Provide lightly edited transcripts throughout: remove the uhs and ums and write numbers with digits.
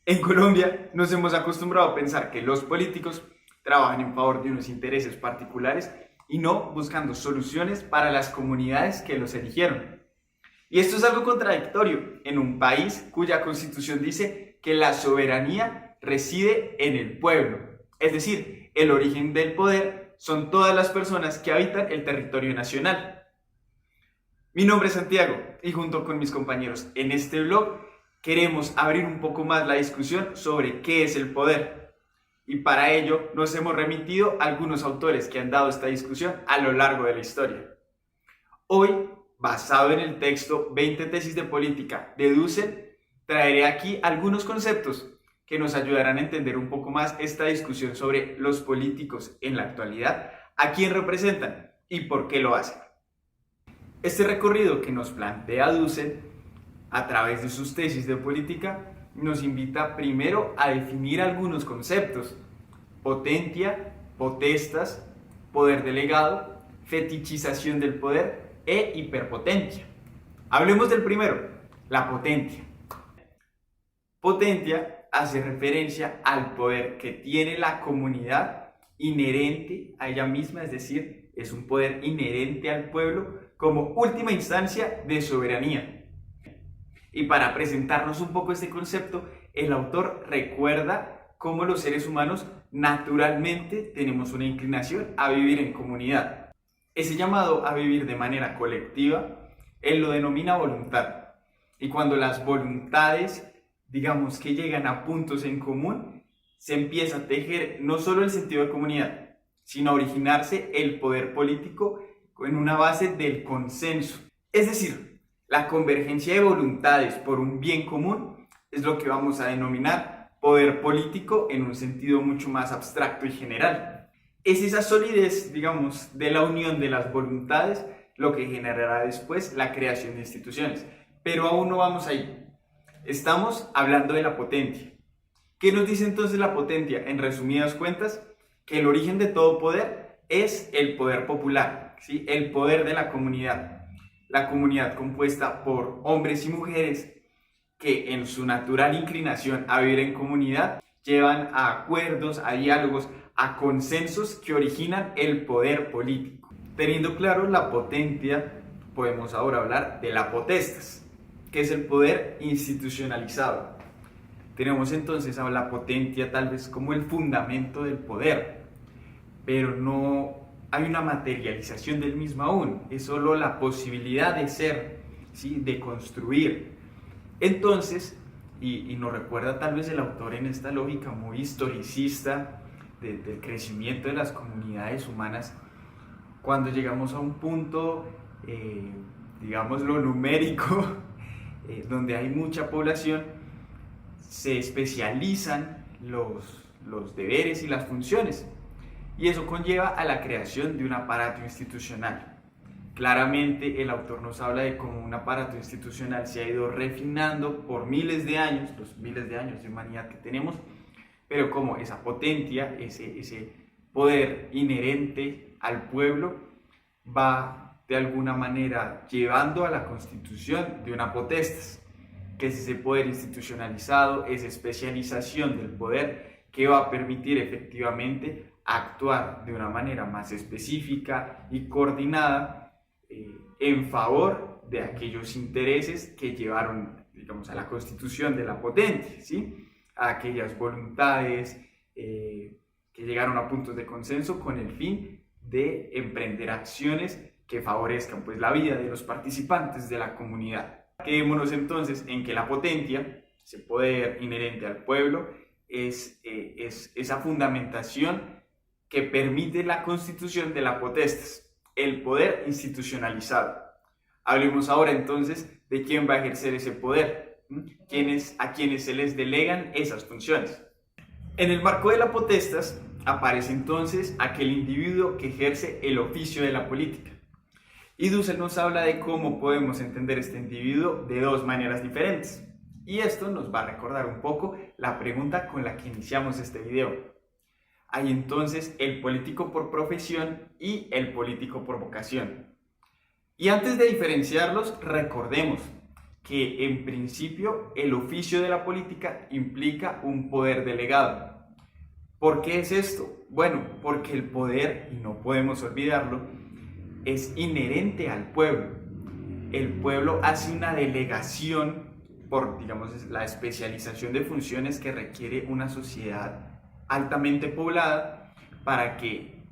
En Colombia nos hemos acostumbrado a pensar que los políticos trabajan en favor de unos intereses particulares y no buscando soluciones para las comunidades que los eligieron. Y esto es algo contradictorio en un país cuya constitución dice que la soberanía reside en el pueblo. Es decir, el origen del poder son todas las personas que habitan el territorio nacional. Mi nombre es Santiago y junto con mis compañeros en este blog queremos abrir un poco más la discusión sobre qué es el poder. Y para ello nos hemos remitido a algunos autores que han dado esta discusión a lo largo de la historia. Hoy, basado en el texto 20 tesis de política de Dussel, traeré aquí algunos conceptos que nos ayudarán a entender un poco más esta discusión sobre los políticos en la actualidad, a quién representan y por qué lo hacen. Este recorrido que nos plantea Dussel a través de sus tesis de política nos invita primero a definir algunos conceptos: potentia, potestas, poder delegado, fetichización del poder e hiperpotencia. Hablemos del primero, la potentia. Potentia hace referencia al poder que tiene la comunidad inherente a ella misma, es decir, es un poder inherente al pueblo como última instancia de soberanía. Y para presentarnos un poco este concepto, el autor recuerda cómo los seres humanos naturalmente tenemos una inclinación a vivir en comunidad. Ese llamado a vivir de manera colectiva, él lo denomina voluntad. Y cuando las voluntades, digamos que llegan a puntos en común, se empieza a tejer no solo el sentido de comunidad, sino a originarse el poder político en una base del consenso. Es decir, la convergencia de voluntades por un bien común es lo que vamos a denominar poder político en un sentido mucho más abstracto y general. Es esa solidez, digamos, de la unión de las voluntades lo que generará después la creación de instituciones. Pero aún no vamos ahí. Estamos hablando de la potentia. ¿Qué nos dice entonces la potentia? En resumidas cuentas, que el origen de todo poder es el poder popular, ¿sí? El poder de la comunidad. La comunidad compuesta por hombres y mujeres que en su natural inclinación a vivir en comunidad llevan a acuerdos, a diálogos, a consensos que originan el poder político. Teniendo claro la potentia, podemos ahora hablar de la potestas, que es el poder institucionalizado. Tenemos entonces a la potentia tal vez como el fundamento del poder, pero no hay una materialización del mismo aún, es solo la posibilidad de ser, ¿sí? De construir. Entonces, y nos recuerda tal vez el autor en esta lógica muy historicista del crecimiento de las comunidades humanas, cuando llegamos a un punto, digámoslo numérico, donde hay mucha población, se especializan los deberes y las funciones. Y eso conlleva a la creación de un aparato institucional. Claramente el autor nos habla de cómo un aparato institucional se ha ido refinando por miles de años, los miles de años de humanidad que tenemos, pero como esa potencia, ese poder inherente al pueblo va de alguna manera llevando a la constitución de una potestas, que es ese poder institucionalizado, esa especialización del poder que va a permitir efectivamente actuar de una manera más específica y coordinada en favor de aquellos intereses que llevaron, digamos, a la constitución de la potencia, ¿sí? A aquellas voluntades que llegaron a puntos de consenso con el fin de emprender acciones que favorezcan pues la vida de los participantes de la comunidad. Quedémonos entonces en que la potentia, ese poder inherente al pueblo, es esa fundamentación que permite la constitución de la potestas, el poder institucionalizado. Hablemos ahora entonces de quién va a ejercer ese poder, a quienes se les delegan esas funciones. En el marco de la potestas aparece entonces aquel individuo que ejerce el oficio de la política. Y Dussel nos habla de cómo podemos entender este individuo de dos maneras diferentes. Y esto nos va a recordar un poco la pregunta con la que iniciamos este video. Hay entonces el político por profesión y el político por vocación. Y antes de diferenciarlos, recordemos que en principio el oficio de la política implica un poder delegado. ¿Por qué es esto? Bueno, porque el poder, y no podemos olvidarlo, es inherente al pueblo. El pueblo hace una delegación por, digamos, la especialización de funciones que requiere una sociedad altamente poblada para que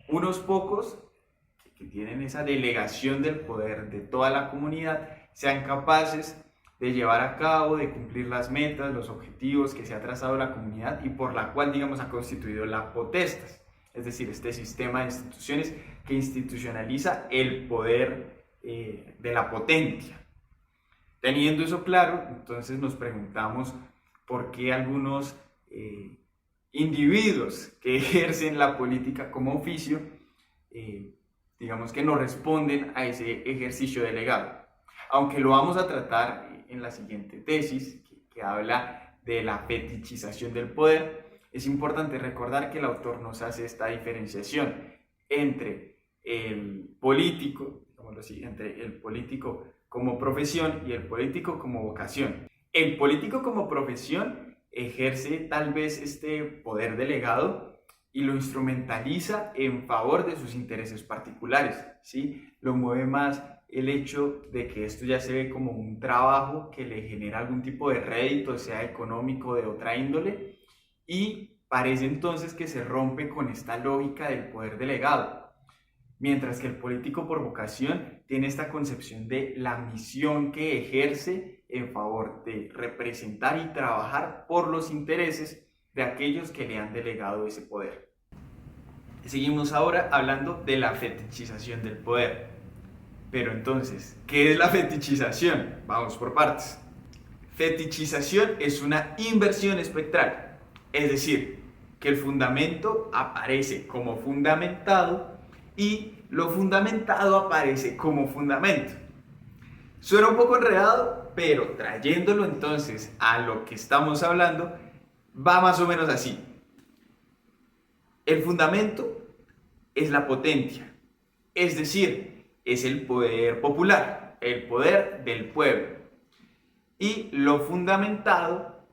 unos pocos que tienen esa delegación del poder de toda la comunidad sean capaces de llevar a cabo, de cumplir las metas, los objetivos que se ha trazado la comunidad y por la cual, digamos, ha constituido la potestas, es decir, este sistema de instituciones que institucionaliza el poder de la potencia. Teniendo eso claro, entonces nos preguntamos por qué algunos individuos que ejercen la política como oficio, digamos que no responden a ese ejercicio delegado. Aunque lo vamos a tratar en la siguiente tesis, que habla de la fetichización del poder, es importante recordar que el autor nos hace esta diferenciación entre el político, digámoslo así, entre el político como profesión y el político como vocación. El político como profesión ejerce tal vez este poder delegado y lo instrumentaliza en favor de sus intereses particulares, ¿sí? Lo mueve más el hecho de que esto ya se ve como un trabajo que le genera algún tipo de rédito, sea económico o de otra índole, y parece entonces que se rompe con esta lógica del poder delegado. Mientras que el político por vocación tiene esta concepción de la misión que ejerce en favor de representar y trabajar por los intereses de aquellos que le han delegado ese poder. Seguimos ahora hablando de la fetichización del poder. Pero entonces, ¿qué es la fetichización? Vamos por partes. Fetichización es una inversión espectral, es decir, que el fundamento aparece como fundamentado y lo fundamentado aparece como fundamento. Suena un poco enredado, pero trayéndolo entonces a lo que estamos hablando, va más o menos así. El fundamento es la potencia, es decir, es el poder popular, el poder del pueblo. Y lo fundamentado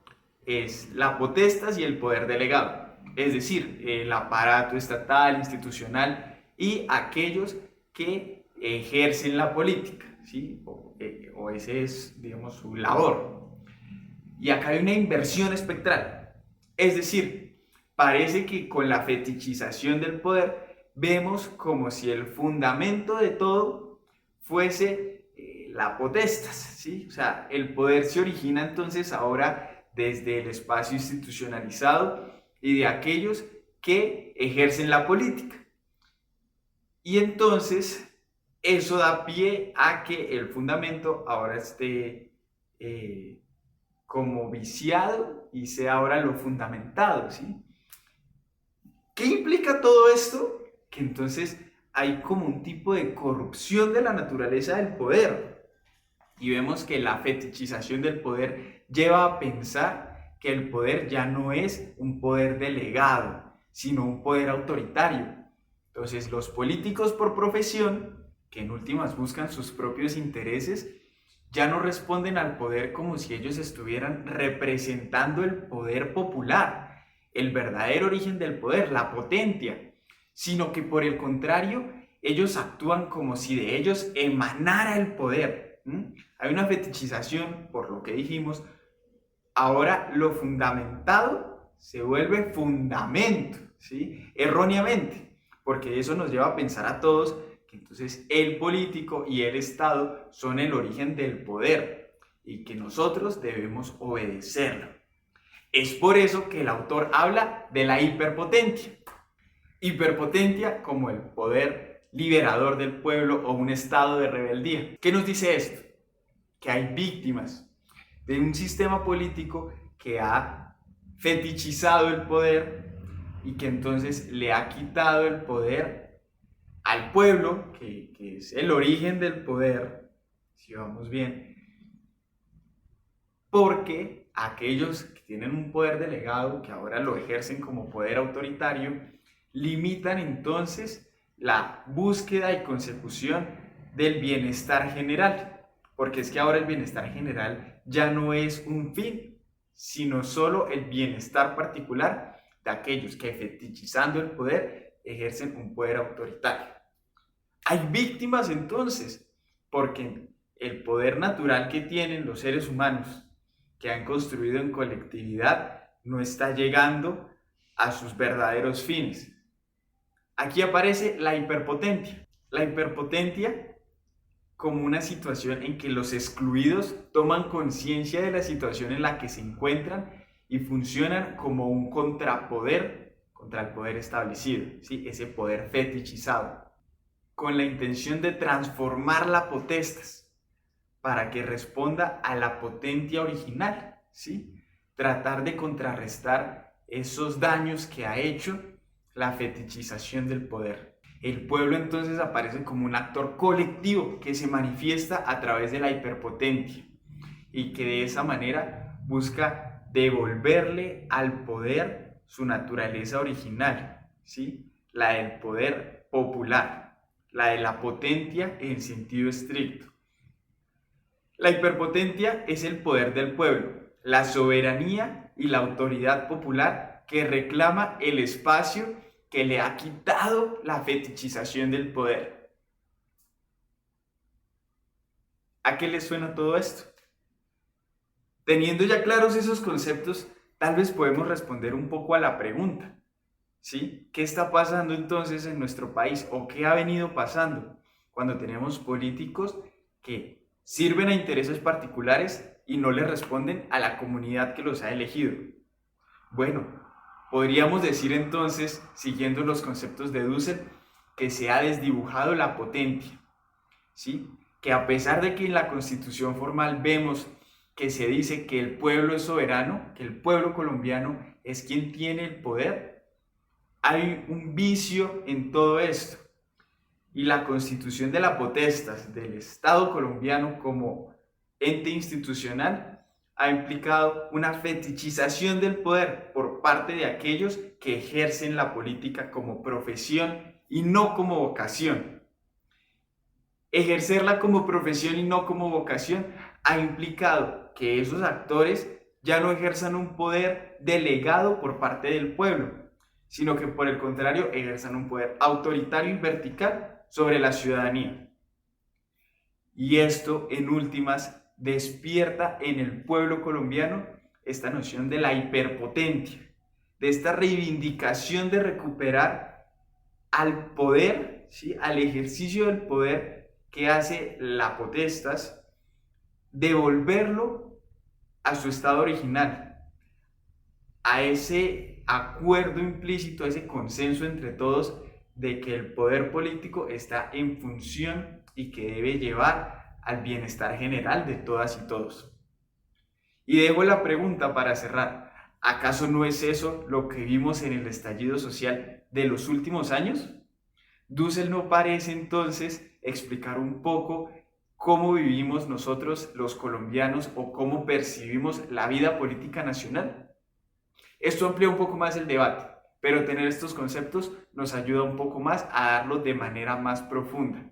es la potestas y el poder delegado, es decir, el aparato estatal, institucional y aquellos que ejercen la política, ¿sí? O ese es, digamos, su labor. Y acá hay una inversión espectral, es decir, parece que con la fetichización del poder vemos como si el fundamento de todo fuese la potestas, ¿sí? O sea, el poder se origina entonces ahora desde el espacio institucionalizado y de aquellos que ejercen la política. Y entonces eso da pie a que el fundamento ahora esté como viciado y sea ahora lo fundamentado, ¿sí? ¿Qué implica todo esto? Que entonces hay como un tipo de corrupción de la naturaleza del poder. Y vemos que la fetichización del poder lleva a pensar que el poder ya no es un poder delegado, sino un poder autoritario. Entonces, los políticos por profesión, que en últimas buscan sus propios intereses, ya no responden al poder como si ellos estuvieran representando el poder popular, el verdadero origen del poder, la potencia, sino que por el contrario, ellos actúan como si de ellos emanara el poder. Hay una fetichización, por lo que dijimos, ahora lo fundamentado se vuelve fundamento, ¿sí? Erróneamente, porque eso nos lleva a pensar a todos que entonces el político y el Estado son el origen del poder y que nosotros debemos obedecerlo. Es por eso que el autor habla de la hiperpotencia. Hiperpotencia como el poder liberador del pueblo o un estado de rebeldía. ¿Qué nos dice esto? Que hay víctimas de un sistema político que ha fetichizado el poder y que entonces le ha quitado el poder al pueblo, que es el origen del poder, si vamos bien, porque aquellos que tienen un poder delegado, que ahora lo ejercen como poder autoritario, limitan entonces la búsqueda y consecución del bienestar general. porque es que ahora el bienestar general ya no es un fin, sino solo el bienestar particular de aquellos que, fetichizando el poder, ejercen un poder autoritario. Hay víctimas entonces, porque el poder natural que tienen los seres humanos, que han construido en colectividad, no está llegando a sus verdaderos fines. Aquí aparece la hiperpotencia. La hiperpotencia como una situación en que los excluidos toman conciencia de la situación en la que se encuentran y funcionan como un contrapoder contra el poder establecido, ¿sí? Ese poder fetichizado, con la intención de transformar la potestas para que responda a la potencia original, ¿sí? Tratar de contrarrestar esos daños que ha hecho la fetichización del poder. El pueblo entonces aparece como un actor colectivo que se manifiesta a través de la hiperpotencia y que de esa manera busca devolverle al poder su naturaleza original, ¿sí? La del poder popular, la de la potencia en sentido estricto. La hiperpotencia es el poder del pueblo, la soberanía y la autoridad popular que reclama el espacio que le ha quitado la fetichización del poder. ¿A qué les suena todo esto? Teniendo ya claros esos conceptos, tal vez podemos responder un poco a la pregunta, ¿sí? ¿Qué está pasando entonces en nuestro país o qué ha venido pasando cuando tenemos políticos que sirven a intereses particulares y no le responden a la comunidad que los ha elegido? Bueno, podríamos decir entonces, siguiendo los conceptos de Dussel, que se ha desdibujado la potencia, ¿sí? Que a pesar de que en la Constitución formal vemos que se dice que el pueblo es soberano, que el pueblo colombiano es quien tiene el poder, hay un vicio en todo esto. Y la constitución de la potestas del Estado colombiano como ente institucional ha implicado una fetichización del poder por parte de aquellos que ejercen la política como profesión y no como vocación. Ejercerla como profesión y no como vocación ha implicado que esos actores ya no ejerzan un poder delegado por parte del pueblo, sino que por el contrario ejerzan un poder autoritario y vertical sobre la ciudadanía. Y esto, en últimas, despierta en el pueblo colombiano esta noción de la hiperpotencia, de esta reivindicación de recuperar al poder, ¿sí? Al ejercicio del poder que hace la potestas, devolverlo a su estado original, a ese acuerdo implícito, a ese consenso entre todos de que el poder político está en función y que debe llevar al bienestar general de todas y todos. Y dejo la pregunta para cerrar: ¿acaso no es eso lo que vimos en el estallido social de los últimos años? Dussel no parece entonces explicar un poco cómo vivimos nosotros los colombianos o cómo percibimos la vida política nacional. Esto amplía un poco más el debate, pero tener estos conceptos nos ayuda un poco más a darlos de manera más profunda.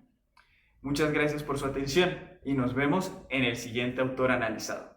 Muchas gracias por su atención y nos vemos en el siguiente autor analizado.